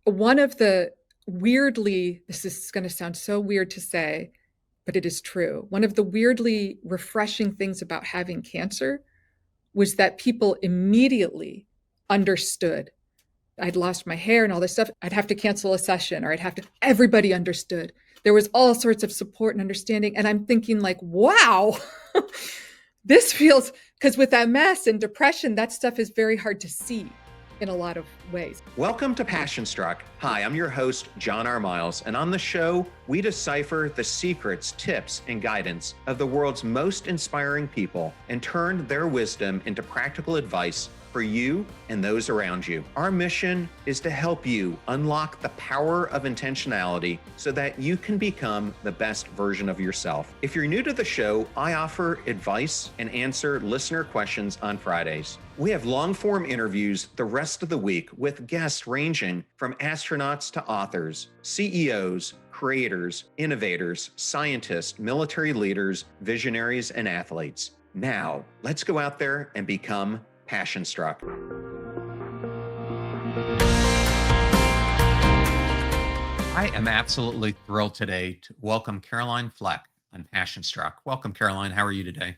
One of the this is going to sound so weird to say, but it is true. One of the weirdly refreshing things about having cancer was that people immediately understood. I'd lost my hair and all this stuff. I'd have to cancel a session or everybody understood. There was all sorts of support and understanding. And I'm thinking like, wow, this feels, because with MS and depression, that stuff is very hard to see in a lot of ways. Welcome to Passion Struck. Hi, I'm your host, John R. Miles, and on the show, we decipher the secrets, tips, and guidance of the world's most inspiring people and turn their wisdom into practical advice for you and those around you. Our mission is to help you unlock the power of intentionality so that you can become the best version of yourself. If you're new to the show, I offer advice and answer listener questions on Fridays. We have long-form interviews the rest of the week with guests ranging from astronauts to authors, CEOs, creators, innovators, scientists, military leaders, visionaries, and athletes. Now, let's go out there and become Passion Struck. I am absolutely thrilled today to welcome Caroline Fleck on Passion Struck. Welcome, Caroline. How are you today?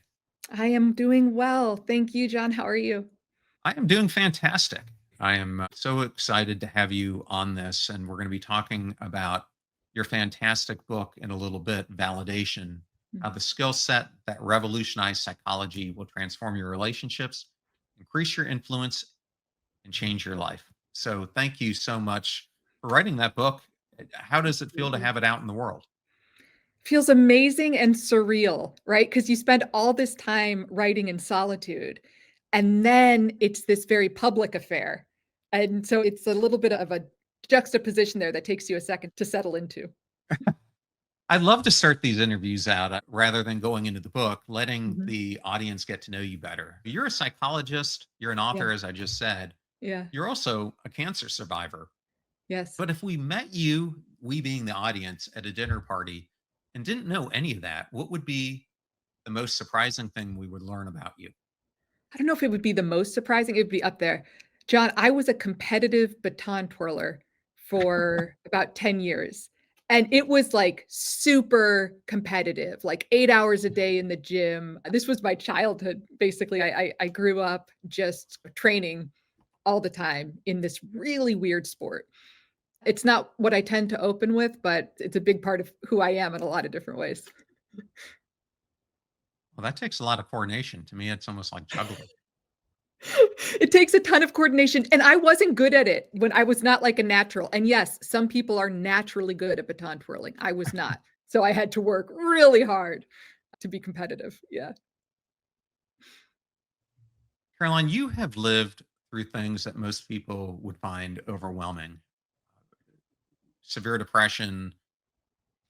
I am doing well. Thank you, John. How are you? I am doing fantastic. I am so excited to have you on this, and we're going to be talking about your fantastic book in a little bit, Validation, how the skill set that revolutionized psychology will transform your relationships, increase your influence, and change your life. So thank you so much for writing that book. How does it feel to have it out in the world? Feels amazing and surreal, right? Because you spend all this time writing in solitude, and then it's this very public affair. And so it's a little bit of a juxtaposition there that takes you a second to settle into. I'd love to start these interviews out rather than going into the book, letting Mhm. the audience get to know you better. You're a psychologist, you're an author, Yeah. as I just said. Yeah. You're also a cancer survivor. Yes. But if we met you, we being the audience, at a dinner party and didn't know any of that, what would be the most surprising thing we would learn about you? I don't know if it would be the most surprising. It would be up there. John, I was a competitive baton twirler for about 10 years. And it was like super competitive, like 8 hours a day in the gym. This was my childhood. Basically, I grew up just training all the time in this really weird sport. It's not what I tend to open with, but it's a big part of who I am in a lot of different ways. Well, that takes a lot of coordination. To me, it's almost like juggling. It takes a ton of coordination, and I wasn't good at it when I was not like a natural. And yes, some people are naturally good at baton twirling. I was not. So I had to work really hard to be competitive. Yeah. Caroline, you have lived through things that most people would find overwhelming: severe depression,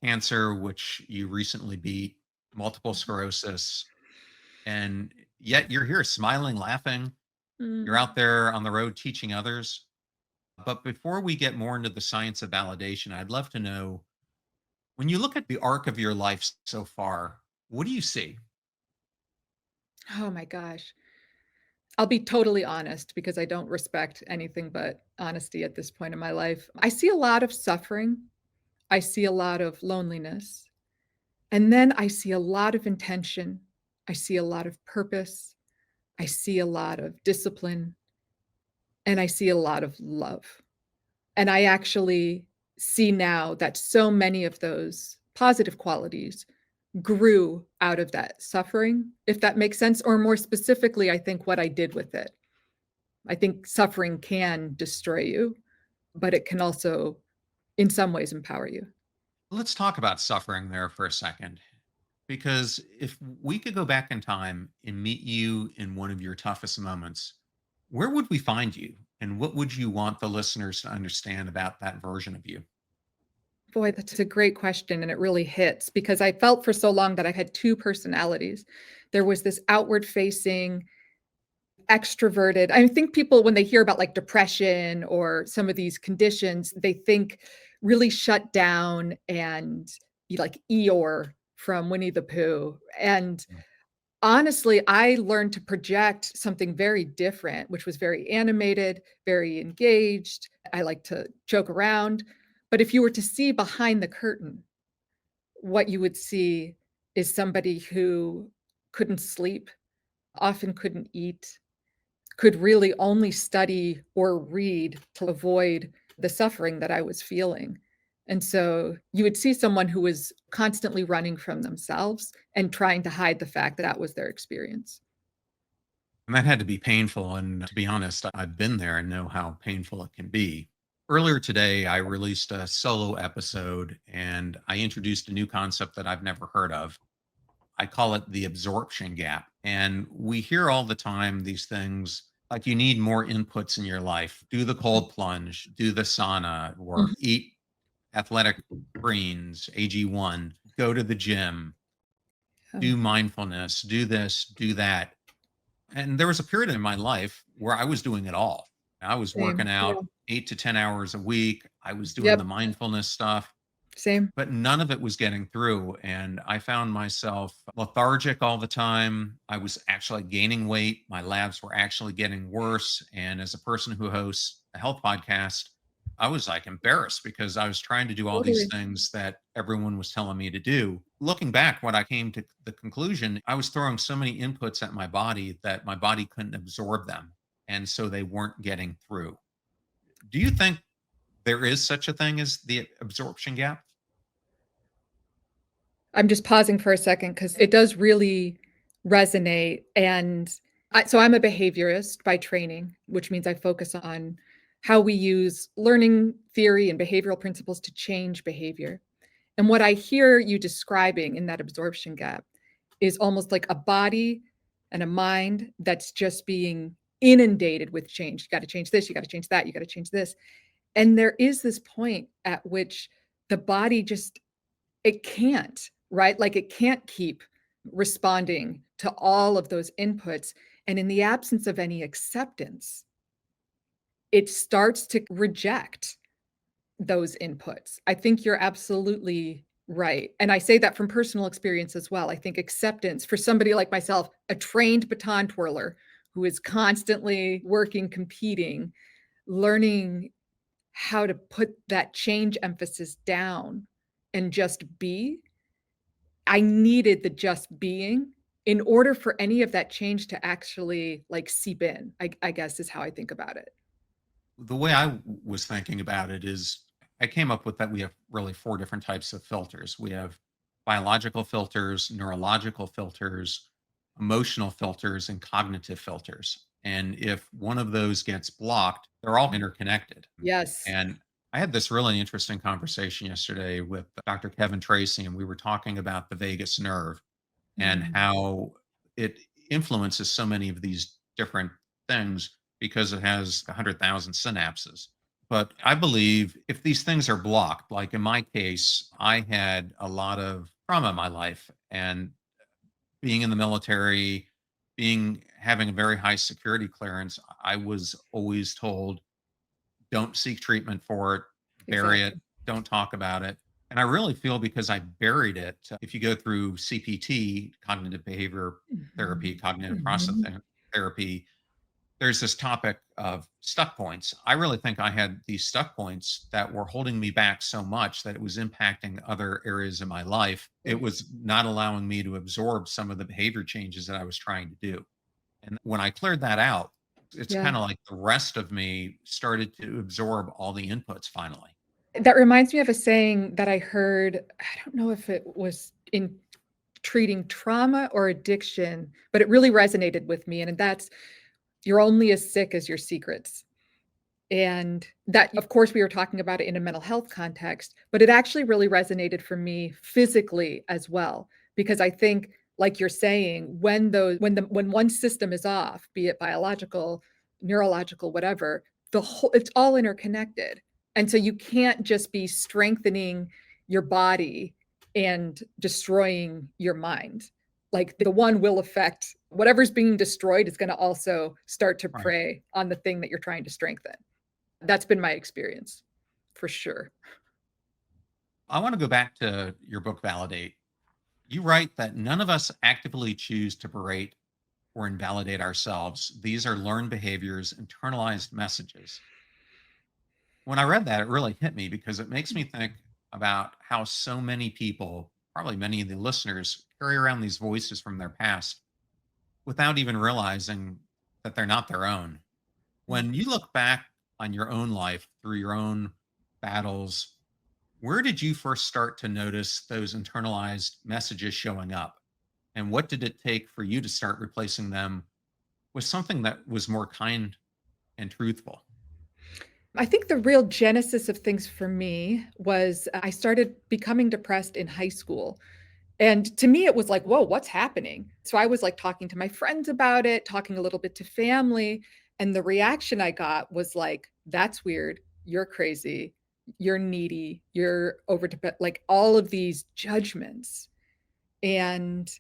cancer, which you recently beat, multiple sclerosis, and yet you're here smiling, laughing. You're Mm. out there on the road teaching others. But before we get more into the science of validation, I'd love to know, when you look at the arc of your life so far, what do you see? Oh my gosh. I'll be totally honest because I don't respect anything but honesty at this point in my life. I see a lot of suffering. I see a lot of loneliness. And then I see a lot of intention. I see a lot of purpose. I see a lot of discipline. And I see a lot of love. And I actually see now that so many of those positive qualities grew out of that suffering, if that makes sense, or more specifically, I think what I did with it. I think suffering can destroy you, but it can also, in some ways, empower you. Let's talk about suffering there for a second. Because if we could go back in time and meet you in one of your toughest moments, where would we find you? And what would you want the listeners to understand about that version of you? Boy, that's a great question. And it really hits because I felt for so long that I had two personalities. There was this outward facing, extroverted. I think people, when they hear about like depression or some of these conditions, they think really shut down and like Eeyore from Winnie the Pooh. And Honestly, I learned to project something very different, which was very animated, very engaged. I like to joke around. But if you were to see behind the curtain, what you would see is somebody who couldn't sleep, often couldn't eat, could really only study or read to avoid the suffering that I was feeling. And so you would see someone who was constantly running from themselves and trying to hide the fact that that was their experience. And that had to be painful. And to be honest, I've been there and know how painful it can be. Earlier today, I released a solo episode and I introduced a new concept that I've never heard of. I call it the absorption gap. And we hear all the time these things like you need more inputs in your life. Do the cold plunge, do the sauna, or Mhm. eat athletic greens, AG1, go to the gym, Oh, do mindfulness, do this, do that. And there was a period in my life where I was doing it all. I was same. working Yeah. out 8 to 10 hours a week. I was doing the Yep. mindfulness stuff, Same. but none of it was getting through. And I found myself lethargic all the time. I was actually gaining weight. My labs were actually getting worse. And as a person who hosts a health podcast, I was like embarrassed because I was trying to do all these Totally. things that everyone was telling me to do. Looking back, when I came to the conclusion, I was throwing so many inputs at my body that my body couldn't absorb them. And so they weren't getting through. Do you think there is such a thing as the absorption gap? I'm just pausing for a second because it does really resonate. And so I'm a behaviorist by training, which means I focus on how we use learning theory and behavioral principles to change behavior. And what I hear you describing in that absorption gap is almost like a body and a mind that's just being inundated with change. You got to change this, you got to change that, you got to change this. And there is this point at which the body just it can't, right? Like it can't keep responding to all of those inputs. And in the absence of any acceptance, it starts to reject those inputs. I think you're absolutely right. And I say that from personal experience as well. I think acceptance for somebody like myself, a trained baton twirler who is constantly working, competing, learning how to put that change emphasis down and just be. I needed the just being in order for any of that change to actually like seep in, I guess is how I think about it. The way was thinking about it is I came up with that we have really four different types of filters. We have biological filters, neurological filters, emotional filters, and cognitive filters. And if one of those gets blocked, they're all interconnected. Yes. And I had this really interesting conversation yesterday with Dr. Kevin Tracy, and we were talking about the vagus nerve and Mm. how it influences so many of these different things because it has 100,000 synapses. But I believe if these things are blocked, like in my case, I had a lot of trauma in my life and being in the military, being having a very high security clearance, I was always told don't seek treatment for it, bury it, Exactly. don't talk about it. And I really feel because I buried it, if you go through CPT, cognitive behavior therapy, Mhm. cognitive Mhm. processing therapy, there's this topic of stuck points. I really think I had these stuck points that were holding me back so much that it was impacting other areas of my life. It was not allowing me to absorb some of the behavior changes that I was trying to do. And when I cleared that out, it's Yeah. kind of like the rest of me started to absorb all the inputs finally. That reminds me of a saying that I heard, I don't know if it was in treating trauma or addiction, but it really resonated with me, and that's, "You're only as sick as your secrets." And that, of course, we were talking about it in a mental health context, but it actually really resonated for me physically as well, because I think, like you're saying, when one system is off, be it biological, neurological, whatever, the whole it's all interconnected. And so you can't just be strengthening your body and destroying your mind. Like the one will affect whatever's being destroyed is going to also start to Right. prey on the thing that you're trying to strengthen. That's been my experience, for sure. I want to go back to your book, Validate. You write that none of us actively choose to berate or invalidate ourselves. These are learned behaviors, internalized messages. When I read that, it really hit me because it makes me think about how so many people, probably many of the listeners, carry around these voices from their past without even realizing that they're not their own. When you look back on your own life through your own battles, where did you first start to notice those internalized messages showing up? And what did it take for you to start replacing them with something that was more kind and truthful? I think the real genesis of things for me was I started becoming depressed in high school. And to me, it was like, whoa, what's happening? So I was like talking to my friends about it, talking a little bit to family. And the reaction I got was like, that's weird. You're crazy. You're needy. You're over, like all of these judgments. And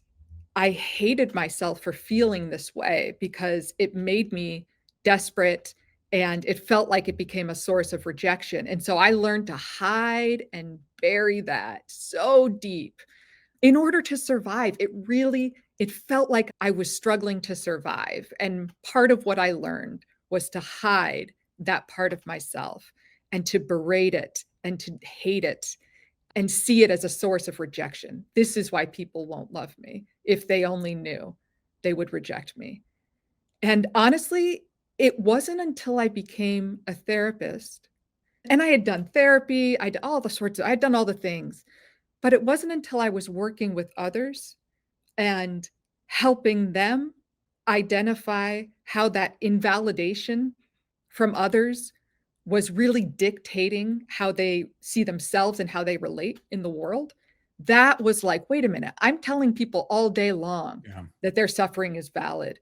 I hated myself for feeling this way because it made me desperate and it felt like it became a source of rejection. And so I learned to hide and bury that so deep in order to survive. It felt like I was struggling to survive. And part of what I learned was to hide that part of myself and to berate it and to hate it and see it as a source of rejection. This is why people won't love me. If they only knew, they would reject me. And honestly, it wasn't until I became a therapist and I had done therapy, I had done all the things, but it wasn't until I was working with others and helping them identify how that invalidation from others was really dictating how they see themselves and how they relate in the world. That was like, wait a minute, I'm telling people all day long Yeah. that their suffering is valid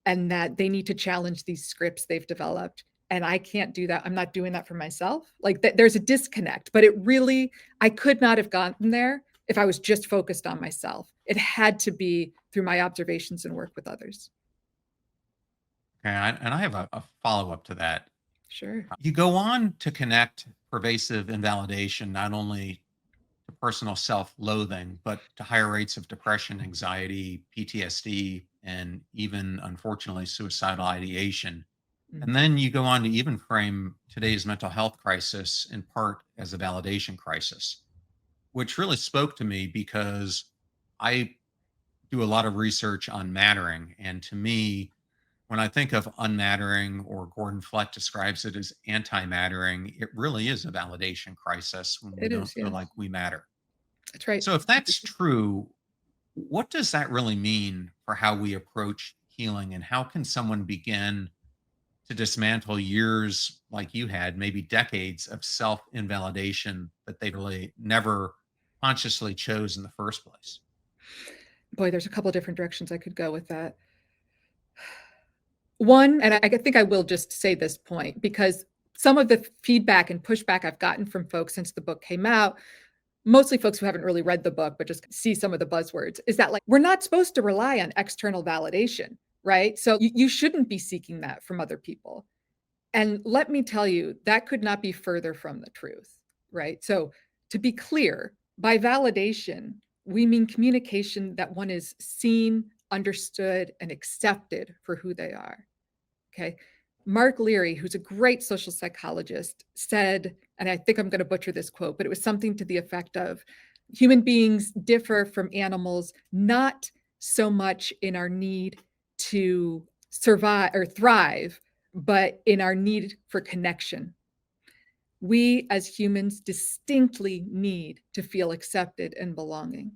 and that they need to challenge these scripts they've developed. And I can't do that. I'm not doing that for myself. Like there's a disconnect, but I could not have gotten there if I was just focused on myself. It had to be through my observations and work with others. Okay. And I have a follow up to that. Sure. You go on to connect pervasive invalidation not only to personal self loathing, but to higher rates of depression, anxiety, PTSD, and even, unfortunately, suicidal ideation. And Mhm. then you go on to even frame today's mental health crisis in part as a validation crisis, which really spoke to me because I do a lot of research on mattering. And to me, when I think of unmattering, or Gordon Fleck describes it as anti mattering, it really is a validation crisis when we It don't is, feel yes. like we matter. That's right. So, if that's true, what does that really mean for how we approach healing? And how can someone begin to dismantle years like you had, maybe decades of self invalidation that they really never consciously chose in the first place? Boy, there's a couple different directions I could go with that. One, and I think I will just say this point because some of the feedback and pushback I've gotten from folks since the book came out, mostly folks who haven't really read the book, but just see some of the buzzwords, is that like, we're not supposed to rely on external validation, right? So you shouldn't be seeking that from other people. And let me tell you, that could not be further from the truth, right? So, to be clear, by validation, we mean communication that one is seen, understood, and accepted for who they are. Okay. Mark Leary, who's a great social psychologist, said, and I think I'm going to butcher this quote, but it was something to the effect of human beings differ from animals not so much in our need to survive or thrive, but in our need for connection. We as humans distinctly need to feel accepted and belonging,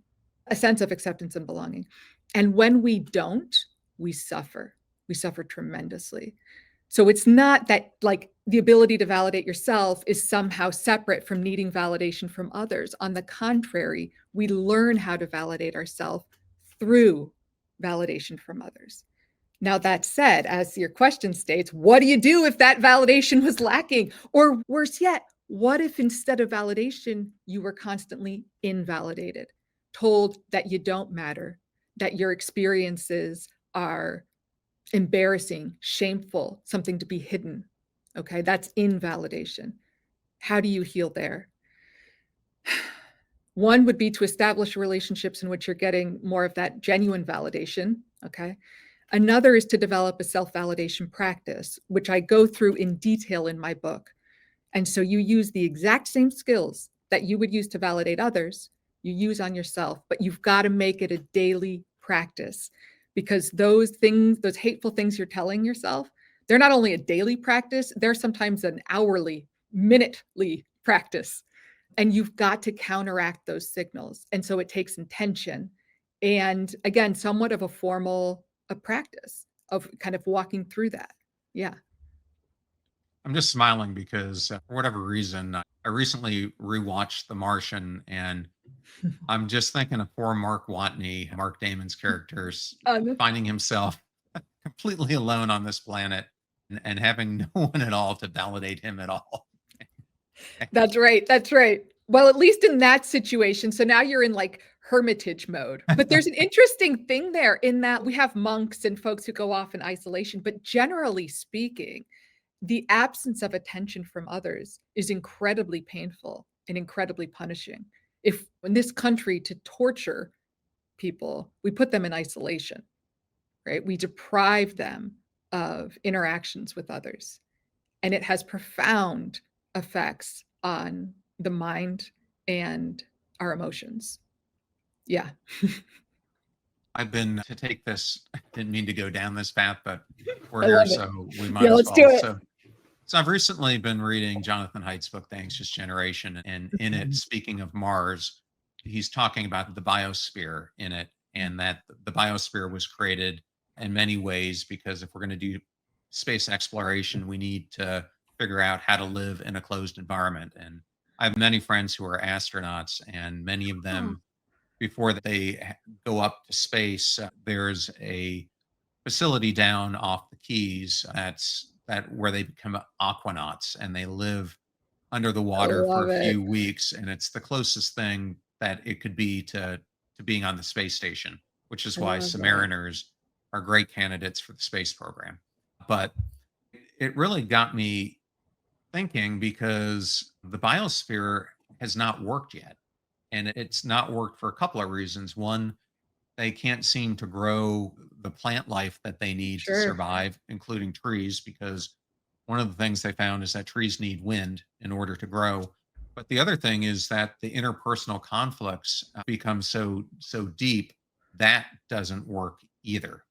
a sense of acceptance and belonging. And when we don't, we suffer. We suffer tremendously. So it's not that like the ability to validate yourself is somehow separate from needing validation from others. On the contrary, we learn how to validate ourselves through validation from others. Now, that said, as your question states, what do you do if that validation was lacking? Or worse yet, what if instead of validation, you were constantly invalidated, told that you don't matter, that your experiences are embarrassing, shameful, something to be hidden? Okay, that's invalidation. How do you heal there? One would be to establish relationships in which you're getting more of that genuine validation, okay? Another is to develop a self-validation practice, which I go through in detail in my book. And so you use the exact same skills that you would use to validate others, you use on yourself, but you've got to make it a daily practice because those things, those hateful things you're telling yourself, they're not only a daily practice, they're sometimes an hourly, minutely practice. And you've got to counteract those signals. And so it takes intention and again, somewhat of a formal a practice of kind of walking through that. Yeah. I'm just smiling because for whatever reason, I recently rewatched The Martian, and I'm just thinking of poor Mark Watney, Mark Damon's characters, Um, finding himself completely alone on this planet and having no one at all to validate him at all. That's right, that's right. Well, at least in that situation, so now you're in, like, hermitage mode. But there's an interesting thing there in that we have monks and folks who go off in isolation, but generally speaking, the absence of attention from others is incredibly painful and incredibly punishing. If in this country to torture people, we put them in isolation, right? We deprive them of interactions with others. And it has profound effects on the mind and our emotions. Yeah. I've been to take this, didn't mean to go down this path, but we're I here, love it. so we might Yeah, as let's do well. it. So I've recently been reading Jonathan Haidt's book, The Anxious Generation, and in it, Mhm. speaking of Mars, he's talking about the biosphere in it, and that the biosphere was created in many ways because if we're going to do space exploration, we need to figure out how to live in a closed environment. And I have many friends who are astronauts, and many of Oh, them, before they go up to space, there's a facility down off the Keys that where they become aquanauts and they live under the I water for love a it. few weeks, and it's the closest thing that it could be to being on the space station, which is I why love that. submariners are great candidates for the space program. But it really got me thinking because the biosphere has not worked yet, and it's not worked for a couple of reasons. One, they can't seem to grow the plant life that they need to Sure. survive, including trees, because one of the things they found is that trees need wind in order to grow. But the other thing is that the interpersonal conflicts become so deep that doesn't work either.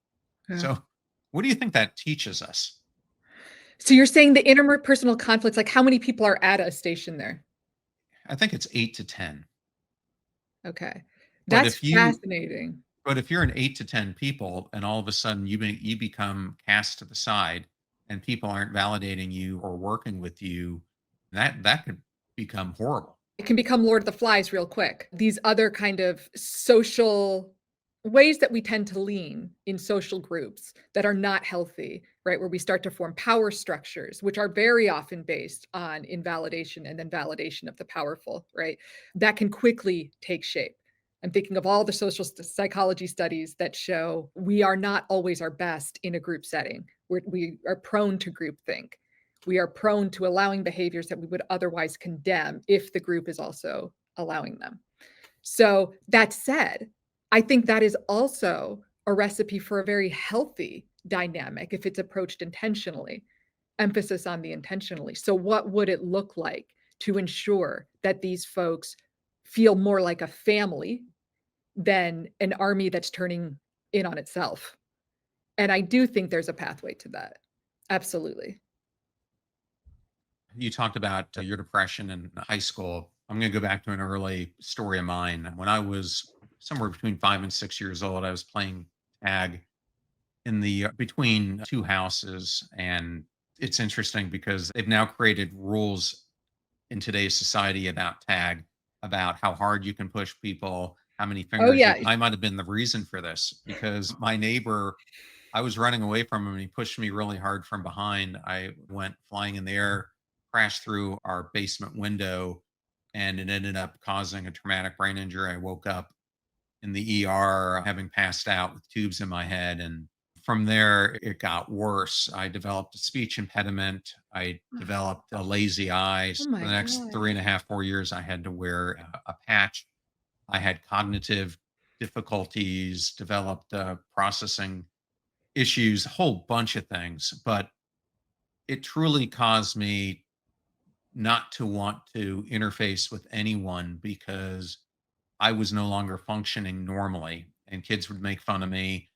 Yeah. So, what do you think that teaches us? So you're saying the interpersonal conflicts, like how many people are at a station there? I think it's 8 to 10. Okay. But That's if you fascinating. But if you're an 8 to 10 people and all of a sudden you become cast to the side and people aren't validating you or working with you, that could become horrible. It can become Lord of the Flies real quick. These other kind of social ways that we tend to lean in social groups that are not healthy, right? Where we start to form power structures, which are very often based on invalidation and then validation of the powerful, right? That can quickly take shape. I'm thinking of all the social psychology studies that show we are not always our best in a group setting. We are prone to groupthink. We are prone to allowing behaviors that we would otherwise condemn if the group is also allowing them. So, that said, I think that is also a recipe for a very healthy dynamic if it's approached intentionally. Emphasis on the intentionally. So, what would it look like to ensure that these folks feel more like a family than an army that's turning in on itself? And I do think there's a pathway to that. Absolutely. You talked about your depression in high school. I'm going to go back to an early story of mine. When I was somewhere between 5 and 6 years old, I was playing tag in the between two houses, and it's interesting because they've now created rules in today's society about tag, about how hard you can push people, how many Oh, fingers you yeah. can. I might have been the reason for this because my neighbor, I was running away from him and he pushed me really hard from behind. I went flying in the air, crashed through our basement window, and it ended up causing a traumatic brain injury. I woke up in the ER having passed out with tubes in my head. And from there, it got worse. I developed a speech impediment. I developed a lazy eye. Oh So for my the next three and gosh. a half, 4 years, I had to wear a patch I had cognitive difficulties, developed processing issues, a whole bunch of things. But it truly caused me not to want to interface with anyone because I was no longer functioning normally, and kids would make fun of me.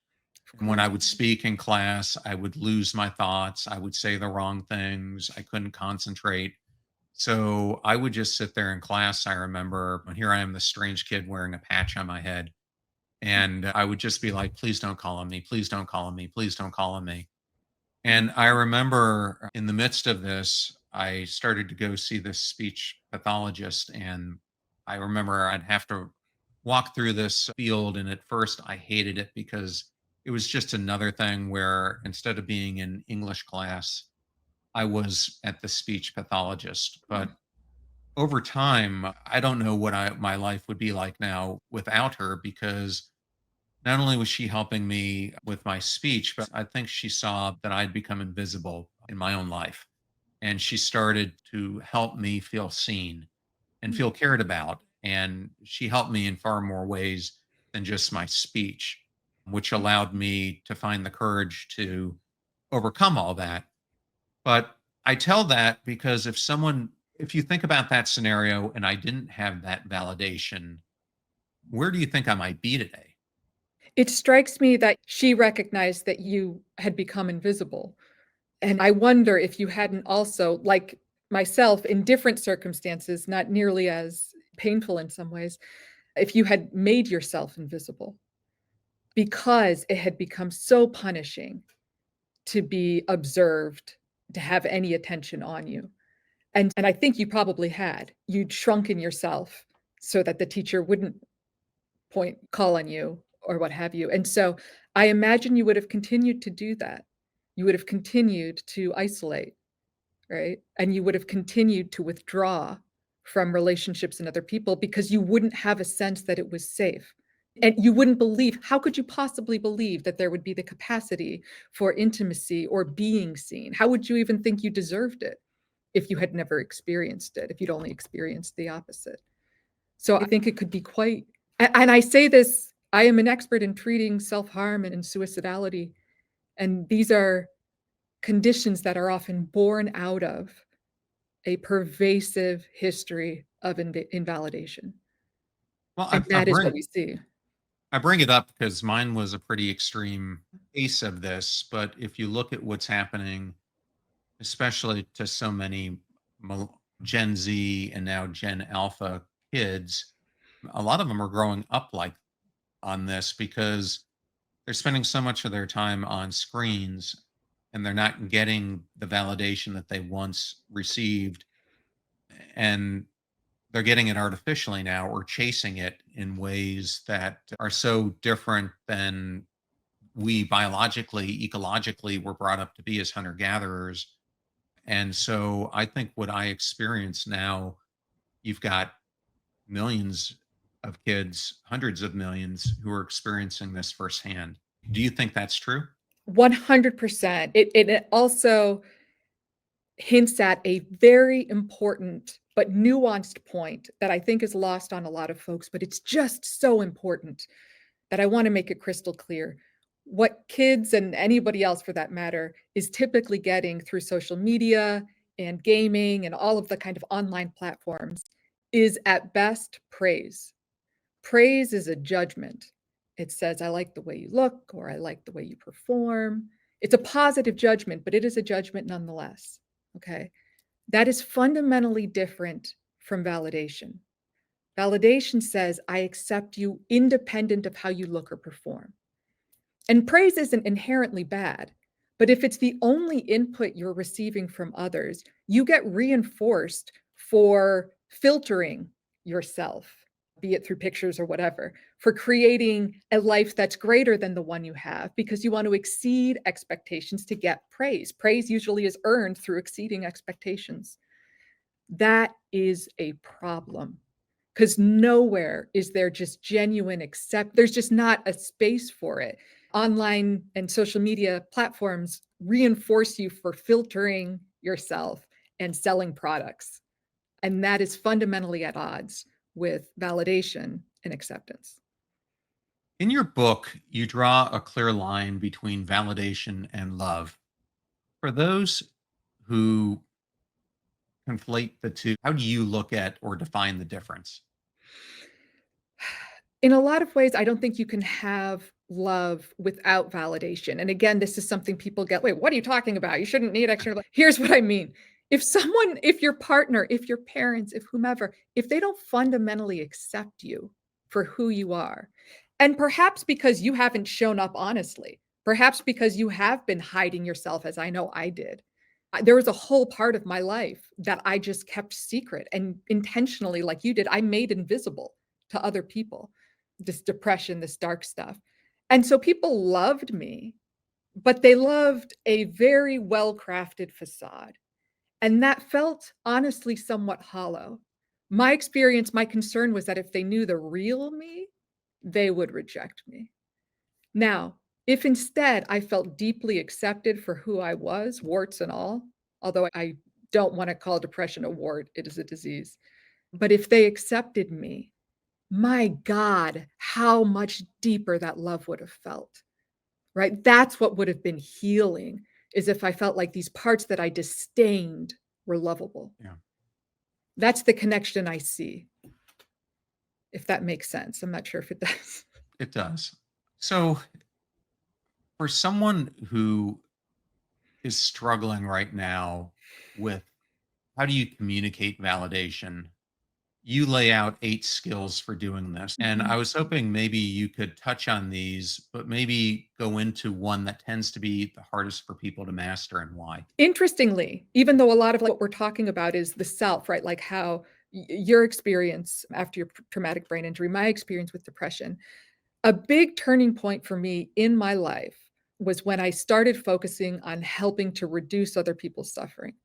Of And when I course. would speak in class, I would lose my thoughts. I would say the wrong things. I couldn't concentrate. So I would just sit there in class. I remember when here I am, this strange kid wearing a patch on my head. And I would just be like, please don't call on me. Please don't call on me. Please don't call on me. And I remember in the midst of this, I started to go see this speech pathologist. And I remember I'd have to walk through this field. And at first, I hated it because it was just another thing where instead of being in English class, I was at the speech pathologist. But over time, I don't know what my life would be like now without her because not only was she helping me with my speech, but I think she saw that I'd become invisible in my own life. And she started to help me feel seen and Mm. feel cared about. And she helped me in far more ways than just my speech, which allowed me to find the courage to overcome all that. But I tell that because if you think about that scenario and I didn't have that validation, where do you think I might be today? It strikes me that she recognized that you had become invisible. And I wonder if you hadn't also, like myself, in different circumstances, not nearly as painful in some ways, if you had made yourself invisible because it had become so punishing to be observed, to have any attention on you. And I think you probably had. You'd shrunken yourself so that the teacher wouldn't call on you or what have you. And so I imagine you would have continued to do that. You would have continued to isolate, right? And you would have continued to withdraw from relationships and other people because you wouldn't have a sense that it was safe. And you wouldn't believe, how could you possibly believe that there would be the capacity for intimacy or being seen? How would you even think you deserved it if you had never experienced it, if you'd only experienced the opposite? So I think it could be quite, and I say this, I am an expert in treating self-harm and suicidality, and these are conditions that are often born out of a pervasive history of invalidation, Well, and that is what we see. I bring it up because mine was a pretty extreme case of this. But if you look at what's happening, especially to so many Gen Z and now Gen Alpha kids, a lot of them are growing up like on this because they're spending so much of their time on screens and they're not getting the validation that they once received. And they're getting it artificially now or chasing it in ways that are so different than we biologically, ecologically were brought up to be as hunter gatherers. And so I think what I experience now, you've got millions of kids, hundreds of millions who are experiencing this firsthand. Do you think that's true? 100%. It also hints at a very important but nuanced point that I think is lost on a lot of folks, but it's just so important that I want to make it crystal clear. What kids and anybody else for that matter is typically getting through social media and gaming and all of the kind of online platforms is at best praise. Praise is a judgment. It says, I like the way you look, or I like the way you perform. It's a positive judgment, but it is a judgment nonetheless. Okay. That is fundamentally different from validation. Validation says, I accept you independent of how you look or perform. And praise isn't inherently bad, but if it's the only input you're receiving from others, you get reinforced for filtering yourself, be it through pictures or whatever, for creating a life that's greater than the one you have because you want to exceed expectations to get praise. Praise usually is earned through exceeding expectations. That is a problem because nowhere is there just genuine there's just not a space for it. Online and social media platforms reinforce you for filtering yourself and selling products. And that is fundamentally at odds with validation and acceptance. In your book, you draw a clear line between validation and love. For those who conflate the two, how do you look at or define the difference? In a lot of ways, I don't think you can have love without validation. And again, this is something people get, wait, what are you talking about? You shouldn't need external. Here's what I mean. If your partner, if your parents, if whomever, if they don't fundamentally accept you for who you are, and perhaps because you haven't shown up honestly, perhaps because you have been hiding yourself, as I know I did. There was a whole part of my life that I just kept secret and intentionally, like you did, I made invisible to other people, this depression, this dark stuff. And so people loved me, but they loved a very well-crafted facade. And that felt honestly somewhat hollow. My experience, my concern was that if they knew the real me, they would reject me. Now, if instead I felt deeply accepted for who I was, warts and all, although I don't want to call depression a wart, it is a disease. But if they accepted me, my God, how much deeper that love would have felt, right? That's what would have been healing, is if I felt like these parts that I disdained were lovable. Yeah, That's the connection I see, if that makes sense. I'm not sure if it does. it does. So, for someone who is struggling right now with how do you communicate validation, you lay out 8 skills for doing this. And Mhm. I was hoping maybe you could touch on these, but maybe go into one that tends to be the hardest for people to master and why. Interestingly, even though a lot of like what we're talking about is the self, right? Like how your experience after your traumatic brain injury, my experience with depression, a big turning point for me in my life was when I started focusing on helping to reduce other people's suffering.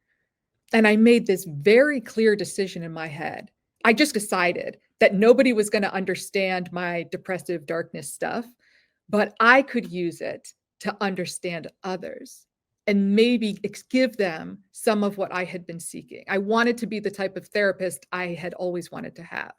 And I made this very clear decision in my head. I just decided that nobody was going to understand my depressive darkness stuff, but I could use it to understand others and maybe give them some of what I had been seeking. I wanted to be the type of therapist I had always wanted to have.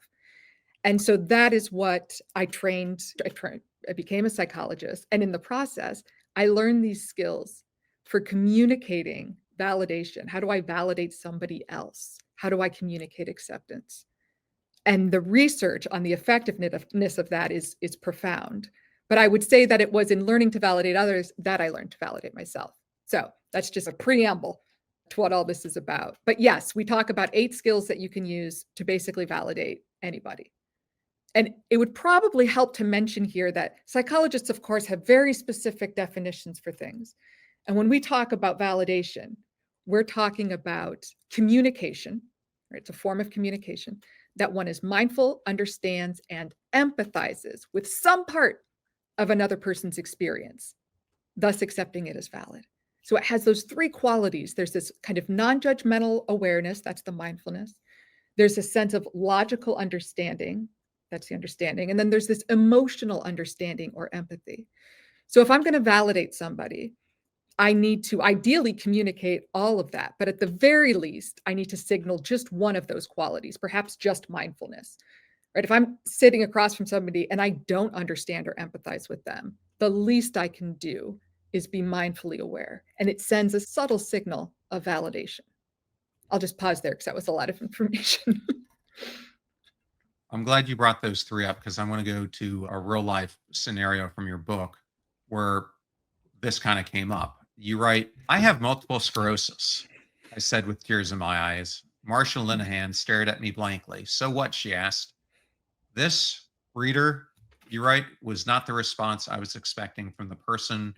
And so that is what I became a psychologist, and in the process, I learned these skills for communicating validation. How do I validate somebody else? How do I communicate acceptance? And the research on the effectiveness of that is profound. But I would say that it was in learning to validate others that I learned to validate myself. So that's just a preamble to what all this is about. But yes, we talk about 8 skills that you can use to basically validate anybody. And it would probably help to mention here that psychologists, of course, have very specific definitions for things. And when we talk about validation, we're talking about communication, right? It's a form of communication that one is mindful, understands, and empathizes with some part of another person's experience, thus accepting it as valid. So it has those 3 qualities. There's this kind of non-judgmental awareness, that's the mindfulness. There's a sense of logical understanding, that's the understanding. And then there's this emotional understanding or empathy. So if I'm going to validate somebody, I need to ideally communicate all of that. But at the very least, I need to signal just one of those qualities, perhaps just mindfulness. Right? If I'm sitting across from somebody and I don't understand or empathize with them, the least I can do is be mindfully aware. And it sends a subtle signal of validation. I'll just pause there because that was a lot of information. I'm glad you brought those 3 up because I want to go to a real life scenario from your book where this kind of came up. You write, I have multiple sclerosis. I said with tears in my eyes. Marcia Linehan stared at me blankly. So what? She asked. This, reader, you write, was not the response I was expecting from the person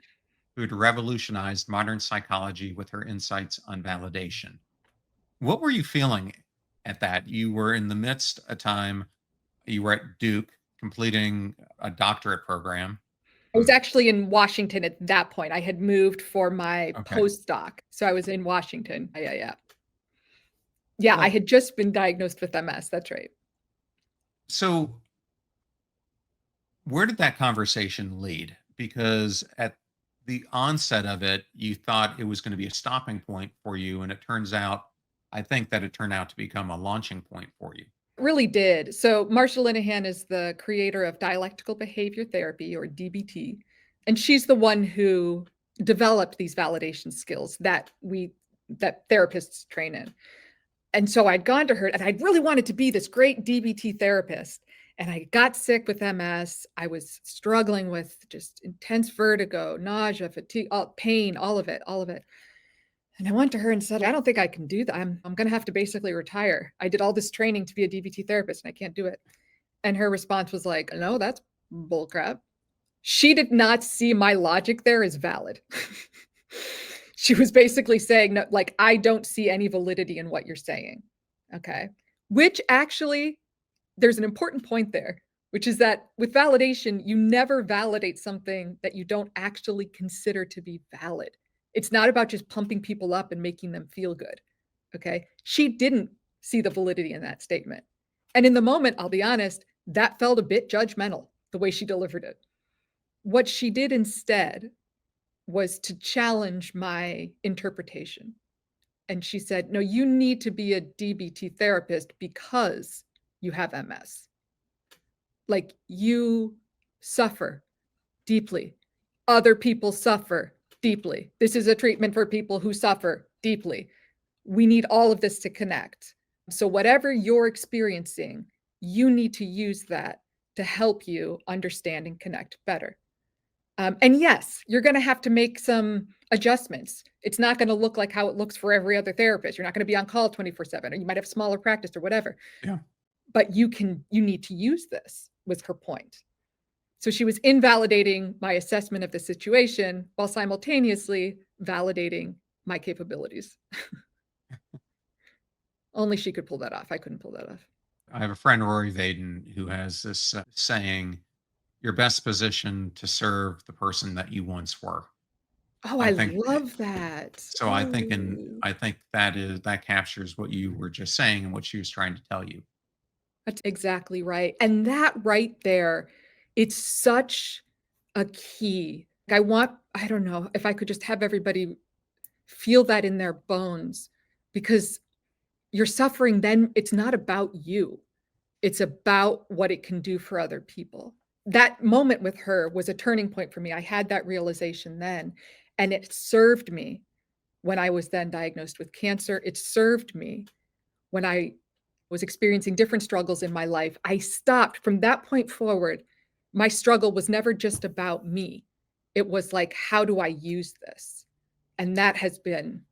who had revolutionized modern psychology with her insights on validation. What were you feeling at that? You were in the midst of time, you were at Duke completing a doctorate program. I was actually in Washington at that point. I had moved for my Okay. postdoc. So I was in Washington. Yeah. Yeah, I Well, had just been diagnosed with MS. That's right. so where did that conversation lead? Because at the onset of it, you thought it was going to be a stopping point for you. And it turns out, I think that it turned out to become a launching point for you. Really did. So Marsha Linehan is the creator of dialectical behavior therapy, or DBT, and she's the one who developed these validation skills that therapists train in. And so I'd gone to her and I'd really wanted to be this great DBT therapist. And I got sick with MS. I was struggling with just intense vertigo, nausea, fatigue, pain, all of it, all of it. And I went to her and said, I don't think I can do that. I'm going to have to basically retire. I did all this training to be a DBT therapist and I can't do it. And her response was like, no, that's bullcrap. She did not see my logic there as valid. She was basically saying, no, like, I don't see any validity in what you're saying. Okay. Which actually, there's an important point there, which is that with validation, you never validate something that you don't actually consider to be valid. It's not about just pumping people up and making them feel good. Okay. She didn't see the validity in that statement. And in the moment, I'll be honest, that felt a bit judgmental, the way she delivered it. What she did instead was to challenge my interpretation. And she said, no, you need to be a DBT therapist because you have MS. Like, you suffer deeply. Other people suffer deeply. This is a treatment for people who suffer deeply. We need all of this to connect. So whatever you're experiencing, you need to use that to help you understand and connect better. And yes, you're going to have to make some adjustments. It's not going to look like how it looks for every other therapist. You're not going to be on call 24/7, or you might have smaller practice or whatever. Yeah. But you need to use this, was her point. So she was invalidating my assessment of the situation while simultaneously validating my capabilities. Only she could pull that off. I couldn't pull that off. I have a friend, Rory Vaden, who has this saying, "You're best positioned to serve the person that you once were." Oh, I I think love that. so. Oh. I think that captures what you were just saying and what she was trying to tell you. That's exactly right. And that right there, it's such a key. I don't know if I could just have everybody feel that in their bones, because your suffering, then it's not about you. It's about what it can do for other people. That moment with her was a turning point for me. I had that realization then, and it served me when I was then diagnosed with cancer. It served me when I was experiencing different struggles in my life. I stopped from that point forward. My struggle was never just about me. It was like, how do I use this? And that has been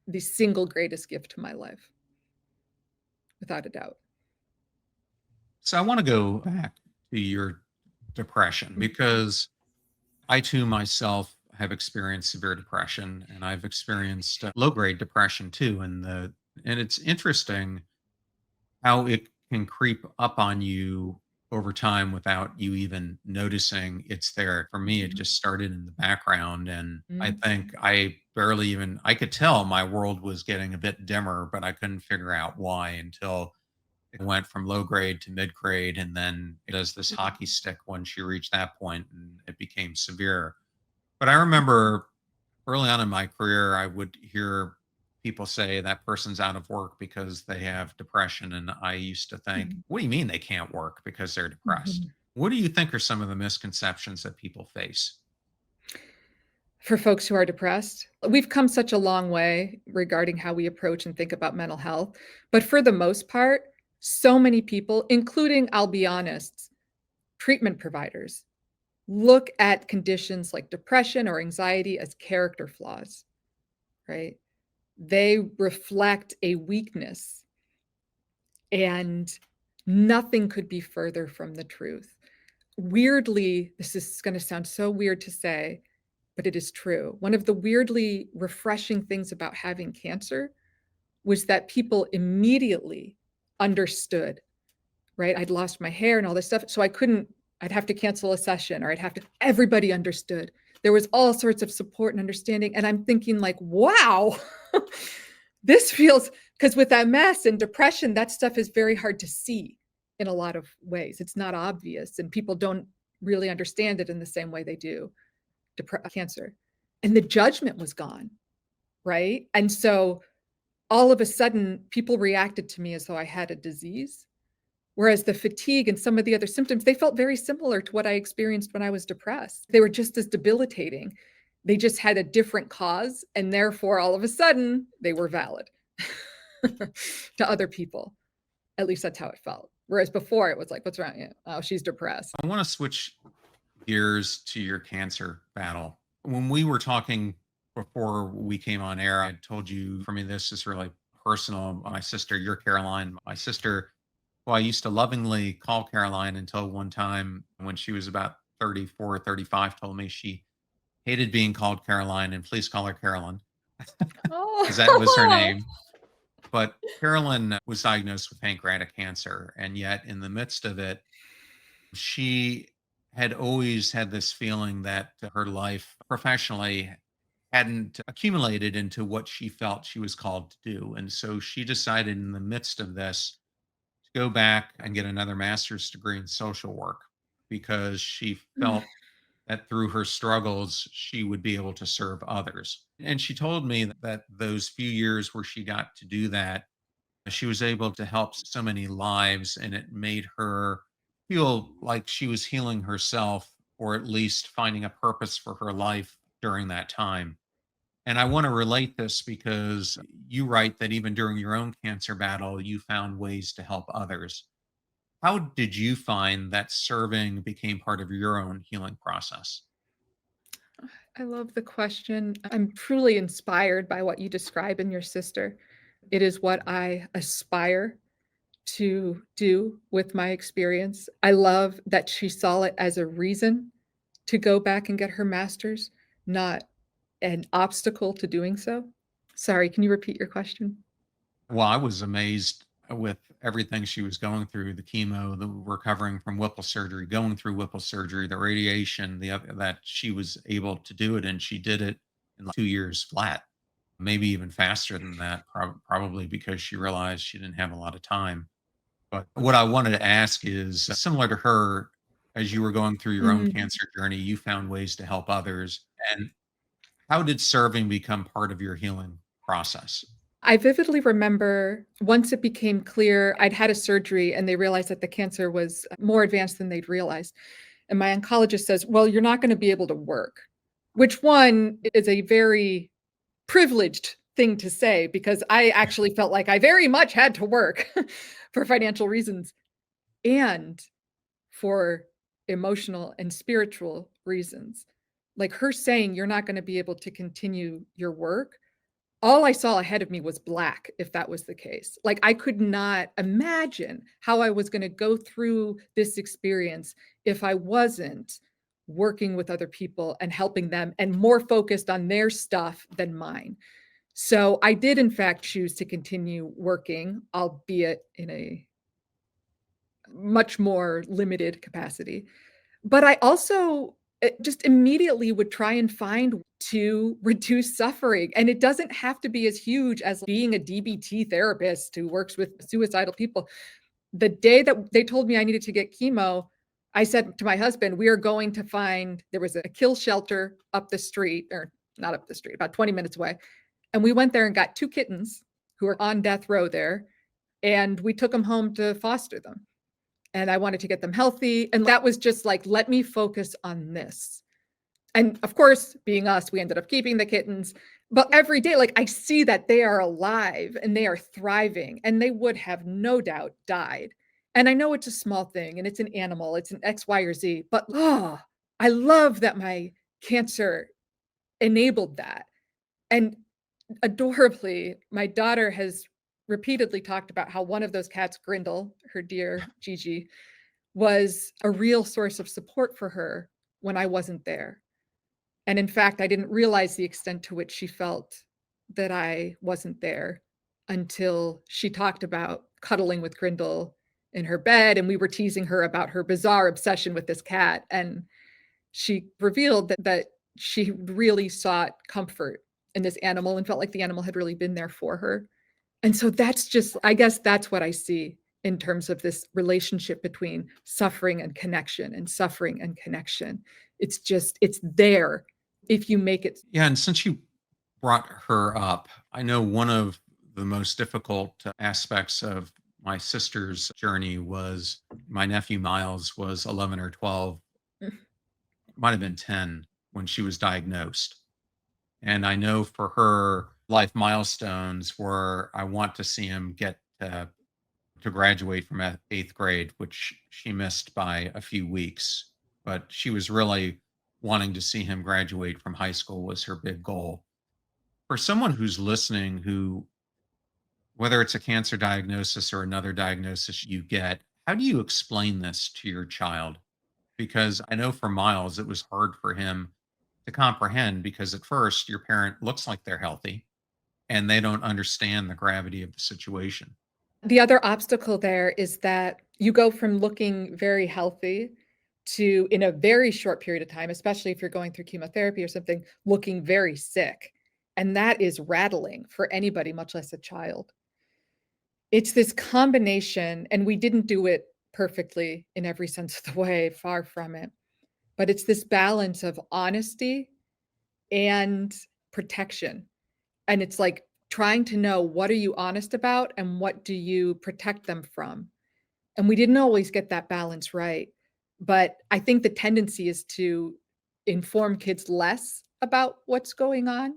the single greatest gift to my life, without a doubt. So I want to go back to your depression, because I too myself have experienced severe depression, and I've experienced low grade depression too. And it's interesting how it can creep up on you over time without you even noticing it's there. For me, it Mhm. just started in the background. And I think Mhm. I could tell my world was getting a bit dimmer, but I couldn't figure out why until it went from low grade to mid grade. And then it does this hockey stick once you reach that point, and it became severe. But I remember early on in my career, I would hear people say that person's out of work because they have depression. And I used to think, Mhm. what do you mean they can't work because they're depressed? Mhm. What do you think are some of the misconceptions that people face? For folks who are depressed, we've come such a long way regarding how we approach and think about mental health. But for the most part, so many people, including, I'll be honest, treatment providers, look at conditions like depression or anxiety as character flaws, right? They reflect a weakness, and nothing could be further from the truth. Weirdly, this is going to sound so weird to say, but it is true. One of the weirdly refreshing things about having cancer was that people immediately understood, right? I'd lost my hair and all this stuff. So I'd have to cancel a session, or everybody understood. There was all sorts of support and understanding. And I'm thinking, like, wow, this feels, because with MS and depression, that stuff is very hard to see in a lot of ways. It's not obvious, and people don't really understand it in the same way they do cancer. And the judgment was gone, right? And so all of a sudden, people reacted to me as though I had a disease. Whereas the fatigue and some of the other symptoms, they felt very similar to what I experienced when I was depressed. They were just as debilitating. They just had a different cause, and therefore, all of a sudden, they were valid to other people. At least that's how it felt. Whereas before, it was like, "What's wrong? Yeah, oh, she's depressed." I want to switch gears to your cancer battle. When we were talking before we came on air, I told you for me, this is really personal. My sister, you're Caroline. My sister, who I used to lovingly call Caroline until one time when she was about 34 or 35, told me she hated being called Caroline and please call her Carolyn because that was her Oh. name. But Carolyn was diagnosed with pancreatic cancer. And yet, in the midst of it, she had always had this feeling that her life professionally hadn't accumulated into what she felt she was called to do. And so she decided in the midst of this to go back and get another master's degree in social work because she felt that through her struggles, she would be able to serve others. And she told me that those few years where she got to do that, she was able to help so many lives, and it made her feel like she was healing herself or at least finding a purpose for her life during that time. And I want to relate this because you write that even during your own cancer battle, you found ways to help others. How did you find that serving became part of your own healing process? I love the question. I'm truly inspired by what you describe in your sister. It is what I aspire to do with my experience. I love that she saw it as a reason to go back and get her master's, not an obstacle to doing so. Sorry, can you repeat your question? Well, I was amazed with everything she was going through, the chemo, the recovering from Whipple surgery, going through Whipple surgery, the radiation, that she was able to do it. And she did it in like 2 years flat, maybe even faster than that, probably because she realized she didn't have a lot of time. But what I wanted to ask is similar to her, as you were going through your own Mm. cancer journey, you found ways to help others. And how did serving become part of your healing process? I vividly remember once it became clear I'd had a surgery and they realized that the cancer was more advanced than they'd realized. And my oncologist says, "Well, you're not going to be able to work," which one is a very privileged thing to say because I actually felt like I very much had to work for financial reasons and for emotional and spiritual reasons. Like her saying, "You're not going to be able to continue your work." All I saw ahead of me was black if that was the case. Like, I could not imagine how I was gonna go through this experience if I wasn't working with other people and helping them and more focused on their stuff than mine. So, I did in fact choose to continue working, albeit in a much more limited capacity. But I also, just immediately would try and find to reduce suffering, and it doesn't have to be as huge as being a DBT therapist who works with suicidal people. The day that they told me I needed to get chemo, I said to my husband, "We are going to find" there was a kill shelter up the street, or not up the street, about 20 minutes away, and we went there and got 2 kittens who are on death row there, and we took them home to foster them and I wanted to get them healthy. And that was just like, let me focus on this. And of course, being us, we ended up keeping the kittens. But every day, like I see that they are alive and they are thriving, and they would have no doubt died. And I know it's a small thing and it's an animal, it's an X, Y, or Z, but oh, I love that my cancer enabled that. And adorably, my daughter has repeatedly talked about how one of those cats, Grindle, her dear Gigi, was a real source of support for her when I wasn't there. And in fact, I didn't realize the extent to which she felt that I wasn't there until she talked about cuddling with Grindle in her bed, and we were teasing her about her bizarre obsession with this cat, and she revealed that she really sought comfort in this animal and felt like the animal had really been there for her. And so that's just I guess that's what I see in terms of this relationship between suffering and connection and suffering and connection. It's just it's there if you make it. Yeah. And since you brought her up, I know one of the most difficult aspects of My sister's journey was my nephew Miles was 11 or 12, might have been 10 when she was diagnosed. And I know for her, life milestones were I want to see him get to graduate from eighth grade, which she missed by a few weeks. But she was really wanting to see him graduate from high school was her big goal. For someone who's listening, who, whether it's a cancer diagnosis or another diagnosis you get, how do you explain this to your child? Because I know for Miles, it was hard for him to comprehend because at first your parent looks like they're healthy and they don't understand the gravity of the situation. The other obstacle there is that you go from looking very healthy to, in a very short period of time, especially if you're going through chemotherapy or something, looking very sick. And that is rattling for anybody, much less a child. It's this combination, and we didn't do it perfectly in every sense of the way, far from it. But it's this balance of honesty and protection. And it's like trying to know, what are you honest about and what do you protect them from? And we didn't always get that balance right. But I think the tendency is to inform kids less about what's going on.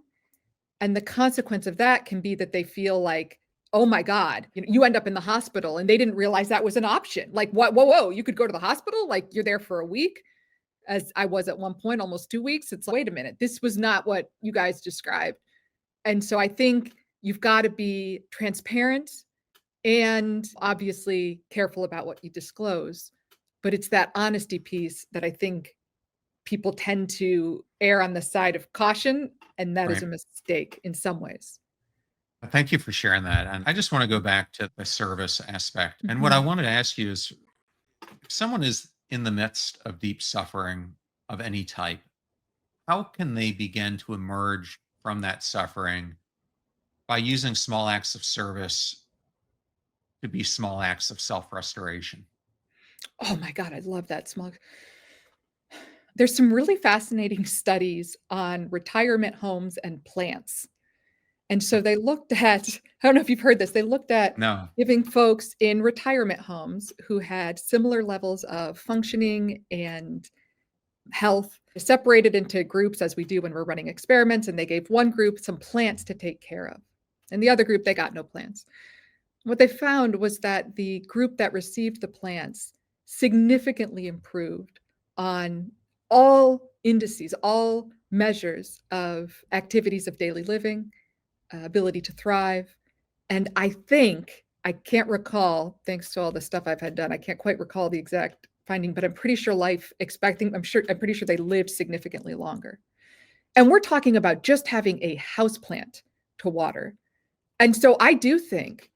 And the consequence of that can be that they feel like, oh my God, you end up in the hospital and they didn't realize that was an option. Like, what? Whoa, whoa, you could go to the hospital? Like, you're there for a week, as I was at one point, almost 2 weeks. It's like, wait a minute, this was not what you guys described. And so I think you've got to be transparent and obviously careful about what you disclose. But it's that honesty piece that I think people tend to err on the side of caution, and that is Right. a mistake in some ways. Thank you for sharing that. And I just want to go back to the service aspect. And what I Mhm. wanted to ask you is if someone is in the midst of deep suffering of any type, how can they begin to emerge from that suffering by using small acts of service to be small acts of self restoration? Oh my God, I love that small. There's some really fascinating studies on retirement homes and plants. And so they looked at, I don't know if you've heard this, they looked at No. giving folks in retirement homes who had similar levels of functioning and health separated into groups as we do when we're running experiments. And they gave one group some plants to take care of. And the other group, they got no plants. What they found was that the group that received the plants significantly improved on all indices, all measures of activities of daily living, ability to thrive. And I can't recall, thanks to all the stuff I've had done, I can't quite recall the exact finding, but I'm pretty sure I'm pretty sure they lived significantly longer. And we're talking about just having a house plant to water. And so I do think,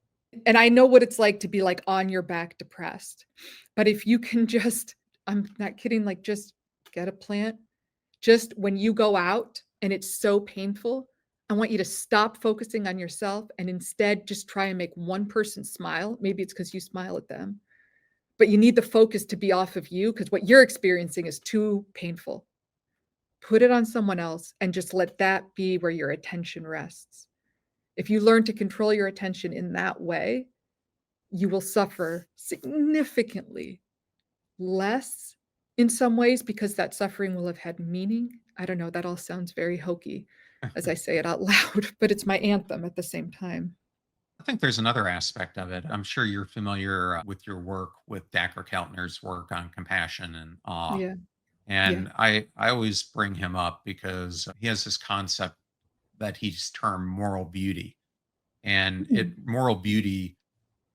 and I know what it's like to be like on your back depressed, but if you can just, I'm not kidding, like just get a plant, just when you go out and it's so painful, I want you to stop focusing on yourself and instead just try and make one person smile. Maybe it's because you smile at them, but you need the focus to be off of you because what you're experiencing is too painful. Put it on someone else and just let that be where your attention rests. If you learn to control your attention in that way, you will suffer significantly less in some ways because that suffering will have had meaning. I don't know, that all sounds very hokey as I say it out loud, but it's my anthem at the same time. I think there's another aspect of it. I'm sure you're familiar with your work with Dacre Keltner's work on compassion and awe. Yeah, yeah. And I always bring him up because he has this concept that he's termed moral beauty. And it Mm, moral beauty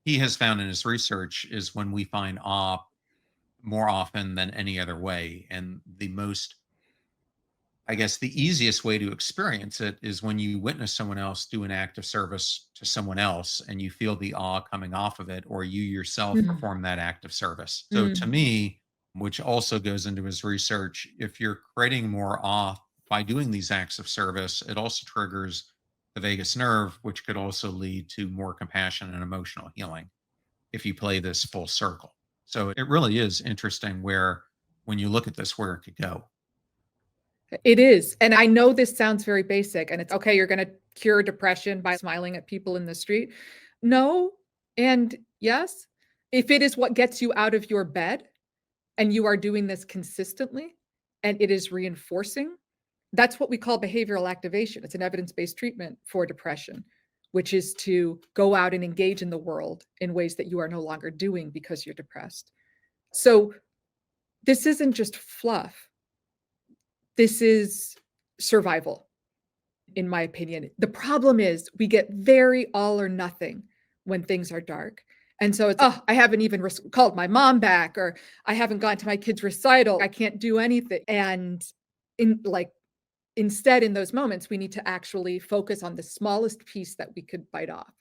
he has found in his research is when we find awe more often than any other way. And the most, I guess, the easiest way to experience it is when you witness someone else do an act of service to someone else and you feel the awe coming off of it, or you yourself mm, perform that act of service. So to mm. me, which also goes into his research, if you're creating more awe by doing these acts of service, it also triggers the vagus nerve, which could also lead to more compassion and emotional healing if you play this full circle. So it really is interesting where, when you look at this, where it could go. It is, and I know this sounds very basic, and it's okay, you're gonna cure depression by smiling at people in the street. No, and Yes. If it is what gets you out of your bed and you are doing this consistently and it is reinforcing, that's what we call behavioral activation. It's an evidence-based treatment for depression, which is to go out and engage in the world in ways that you are no longer doing because you're depressed. So this isn't just fluff. This is survival, in my opinion. The problem is we get very all or nothing when things are dark. And so it's, oh, I haven't even called my mom back, or I haven't gone to my kid's recital. I can't do anything. And instead, in those moments, we need to actually focus on the smallest piece that we could bite off.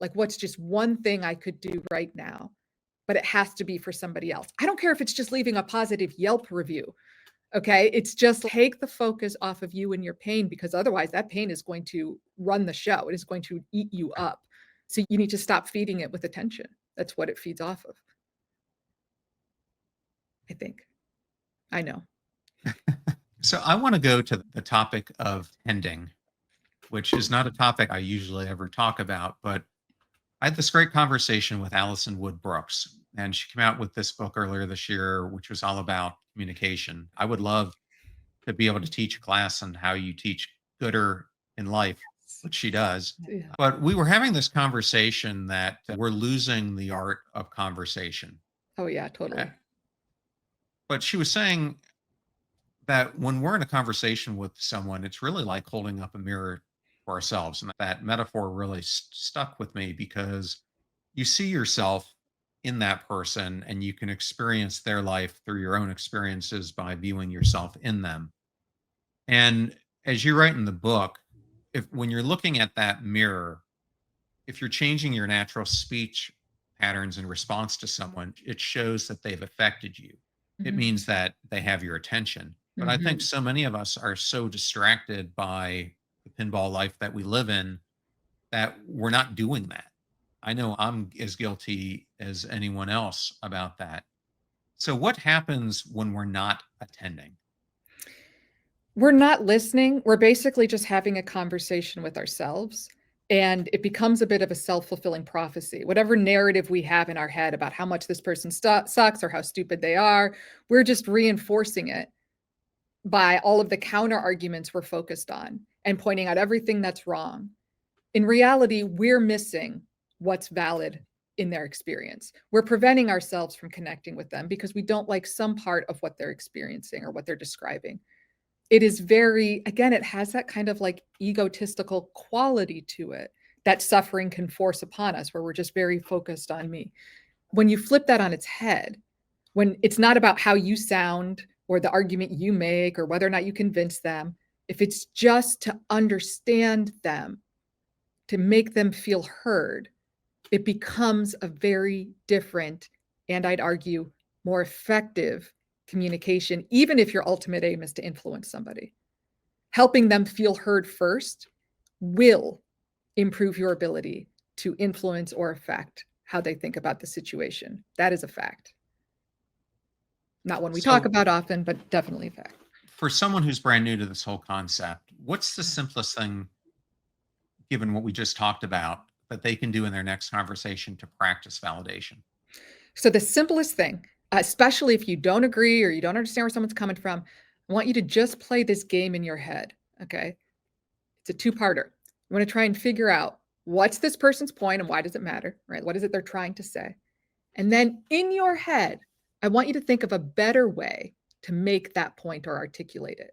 Like, what's just one thing I could do right now? But it has to be for somebody else. I don't care if it's just leaving a positive Yelp review. Okay. It's just take the focus off of you and your pain, because otherwise that pain is going to run the show. It is going to eat you up. So you need to stop feeding it with attention. That's what it feeds off of. I think. I know. So I want to go to the topic of tending, which is not a topic I usually ever talk about, but I had this great conversation with Alison Wood Brooks, and she came out with this book earlier this year, which was all about communication. I would love to be able to teach a class on how you teach gooder in life, which she does. Yeah. But we were having this conversation that we're losing the art of conversation. Oh, yeah, totally. But she was saying that when we're in a conversation with someone, it's really like holding up a mirror for ourselves. And that metaphor really stuck with me, because you see yourself in that person and you can experience their life through your own experiences by viewing yourself in them. And as you write in the book, if when you're looking at that mirror, if you're changing your natural speech patterns in response to someone, it shows that they've affected you. It Mhm. means that they have your attention. But I think Mhm. so many of us are so distracted by the pinball life that we live in that we're not doing that. I know I'm as guilty as anyone else about that. So, what happens when we're not attending? We're not listening. We're basically just having a conversation with ourselves. And it becomes a bit of a self-fulfilling prophecy. Whatever narrative we have in our head about how much this person sucks or how stupid they are, we're just reinforcing it by all of the counter arguments we're focused on and pointing out everything that's wrong. In reality, we're missing what's valid in their experience. We're preventing ourselves from connecting with them because we don't like some part of what they're experiencing or what they're describing. It is very, again, it has that kind of like egotistical quality to it that suffering can force upon us, where we're just very focused on me. When you flip that on its head, when it's not about how you sound or the argument you make or whether or not you convince them, if it's just to understand them, to make them feel heard, it becomes a very different, and I'd argue more effective communication, even if your ultimate aim is to influence somebody. Helping them feel heard first will improve your ability to influence or affect how they think about the situation. That is a fact. Not one we talk So, about often, but definitely a fact. for someone who's brand new to this whole concept, what's the simplest thing, given what we just talked about, that they can do in their next conversation to practice validation? So the simplest thing, especially if you don't agree or you don't understand where someone's coming from, I want you to just play this game in your head. Okay. It's a two-parter. You want to try and figure out what's this person's point and why does it matter, right? What is it they're trying to say? And then in your head, I want you to think of a better way to make that point or articulate it.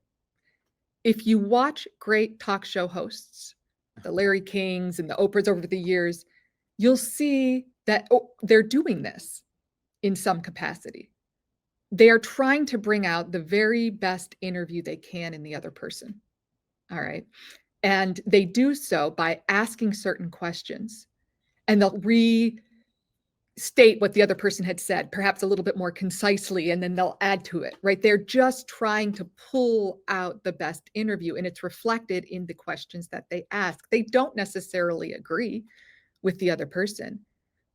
If you watch great talk show hosts, the Larry Kings and the Oprahs over the years, you'll see that they're doing this in some capacity. They are trying to bring out the very best interview they can in the other person. All right. And they do so by asking certain questions, and they'll restate what the other person had said, perhaps a little bit more concisely, and then they'll add to it, right? They're just trying to pull out the best interview, and it's reflected in the questions that they ask. They don't necessarily agree with the other person,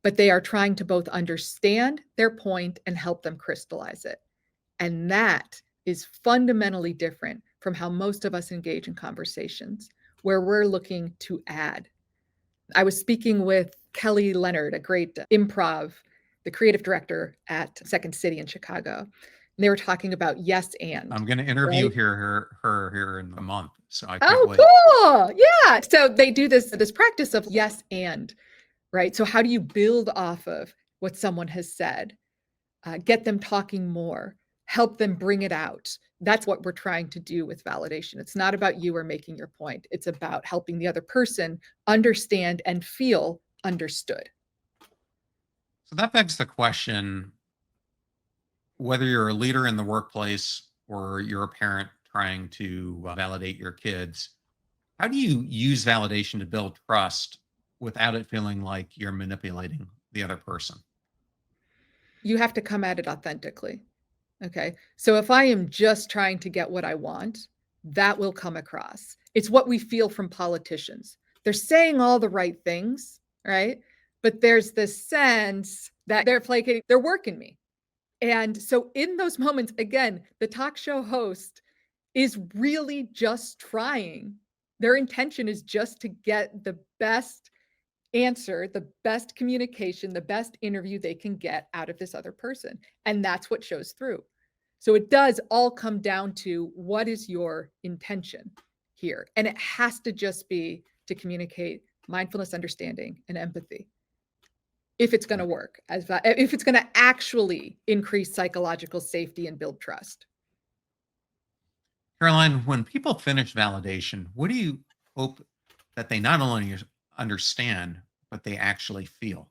but they are trying to both understand their point and help them crystallize it. And that is fundamentally different from how most of us engage in conversations, where we're looking to add. I was speaking with Kelly Leonard, a great improv, the creative director at Second City in Chicago. And they were talking about yes and, I'm going to interview right? her here in a month, so I can't Oh, wait. cool. Yeah. So they do this practice of yes and, right? So how do you build off of what someone has said? Get them talking more, help them bring it out. That's what we're trying to do with validation. It's not about you or making your point. It's about helping the other person understand and feel understood. So that begs the question, whether you're a leader in the workplace or you're a parent trying to validate your kids, how do you use validation to build trust without it feeling like you're manipulating the other person? You have to come at it authentically. Okay. So if I am just trying to get what I want, that will come across. It's what we feel from politicians. They're saying all the right things, right? But there's this sense that they're placating, they're working me. And so in those moments, again, the talk show host is really just trying. Their intention is just to get the best answer, the best communication, the best interview they can get out of this other person. And that's what shows through. So it does all come down to what is your intention here? And it has to just be to communicate mindfulness, understanding, and empathy. If it's going to work, if it's going to actually increase psychological safety and build trust. Caroline, when people finish validation, what do you hope that they not only understand, but they actually feel?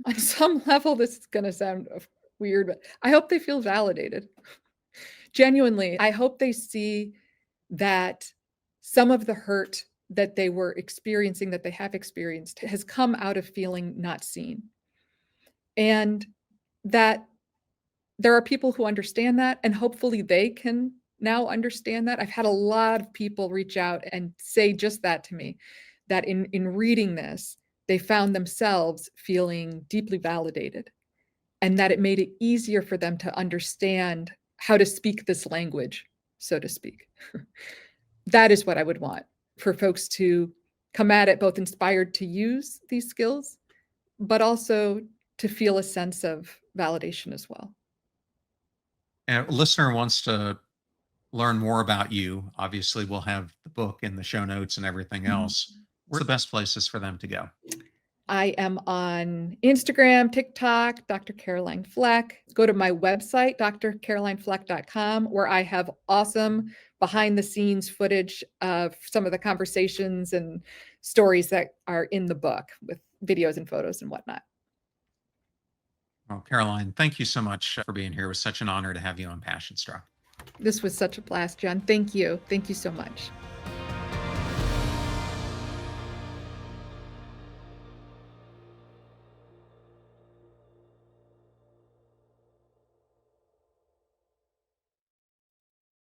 On some level, this is going to sound weird, but I hope they feel validated. Genuinely, I hope they see that some of the hurt that they were experiencing, that they have experienced, has come out of feeling not seen. And that there are people who understand that, and hopefully they can now understand that. I've had a lot of people reach out and say just that to me, that in reading this, they found themselves feeling deeply validated, and that it made it easier for them to understand how to speak this language, so to speak. That is what I would want, for folks to come at it both inspired to use these skills, but also to feel a sense of validation as well. And a listener wants to learn more about you. Obviously, we'll have the book in the show notes and everything Mhm. else. Where are the best places for them to go? I am on Instagram, TikTok, Dr. Caroline Fleck. Go to my website, drcarolinefleck.com, where I have awesome behind the scenes footage of some of the conversations and stories that are in the book with videos and photos and whatnot. Well, Caroline, thank you so much for being here. It was such an honor to have you on Passion Struck. This was such a blast, John. Thank you. Thank you so much.